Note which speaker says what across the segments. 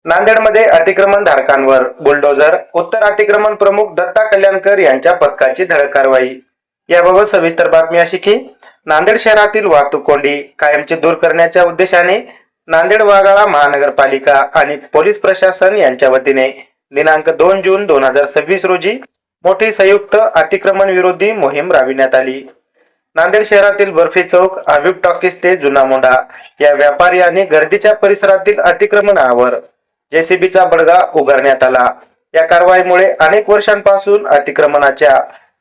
Speaker 1: नांदेडमध्ये अतिक्रमण धारकांवर बुलडोझर, उत्तर अतिक्रमण प्रमुख दत्ता कल्याणकर यांच्या पथकाची धडक कारवाई। याबाबत सविस्तर बातमी अशी की नांदेड शहरातील वाहतूक कोंडी कायमची दूर करण्याच्या उद्देशाने नांदेड वाघाळा महानगरपालिका आणि पोलीस प्रशासन यांच्या वतीने दिनांक 2 जून 2026 रोजी मोठी संयुक्त अतिक्रमण विरोधी मोहीम राबविण्यात आली। नांदेड शहरातील बर्फी चौक, हबीब टॉकीज ते जुना मोंढा या व्यापारी आणि गर्दीच्या परिसरातील अतिक्रमणावर जेसीबीचा बडगा उगारण्यात आला। या कारवाईमुळे अनेक वर्षांपासून अतिक्रमणाच्या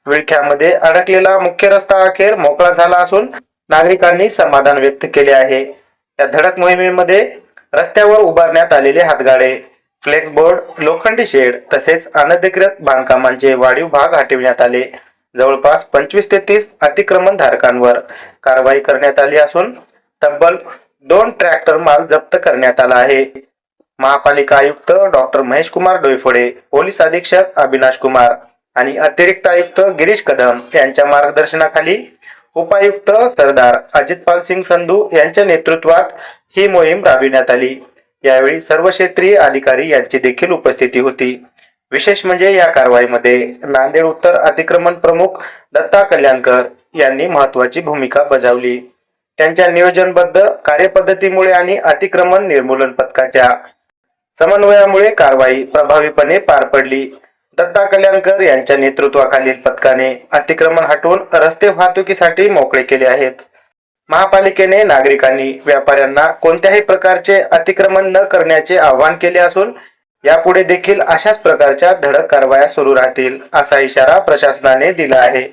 Speaker 1: विळख्यामध्ये अडकलेला मुख्य रस्ता अखेर मोकळा झाला असून नागरिकांनी समाधान व्यक्त केले आहे। या धडक मोहिमेमध्ये रस्त्यावर उभारण्यात आलेले हातगाडे, फ्लेक्स बोर्ड, लोखंडी शेड तसेच अनधिकृत बांधकामांचे वाढीव भाग हटविण्यात आले। जवळपास 25 ते 30 अतिक्रमण धारकांवर कारवाई करण्यात आली असून तब्बल 2 ट्रॅक्टर माल जप्त करण्यात आला आहे। महापालिका आयुक्त डॉक्टर महेश कुमार डोईफोडे, पोलीस अधीक्षक अविनाश कुमार आणि अतिरिक्त आयुक्त गिरीश कदम यांच्या मार्गदर्शनाखाली उपायुक्त सरदार अजितपाल सिंग संधू यांच्या नेतृत्वात ही मोहीम राबविण्यात आली। यावेळी सर्व क्षेत्रीय अधिकारी यांची देखील उपस्थिती होती। विशेष म्हणजे या कारवाईमध्ये नांदेड उत्तर अतिक्रमण प्रमुख दत्ता कल्याणकर यांनी महत्त्वाची भूमिका बजावली। त्यांच्या नियोजनबद्ध कार्यपद्धतीमुळे आणि अतिक्रमण निर्मूलन पथकाच्या समन्वयामुळे कारवाई प्रभावीपणे पार पडली। दत्ता कल्याणकर यांच्या नेतृत्वाखालील पथकाने अतिक्रमण हटवून रस्ते वाहतुकीसाठी मोकळे केले आहेत। महापालिकेने नागरिकांनी व्यापाऱ्यांना कोणत्याही प्रकारचे अतिक्रमण न करण्याचे आवाहन केले असून यापुढे देखील अशाच प्रकारच्या धडक कारवाया सुरू राहतील असा इशारा प्रशासनाने दिला आहे।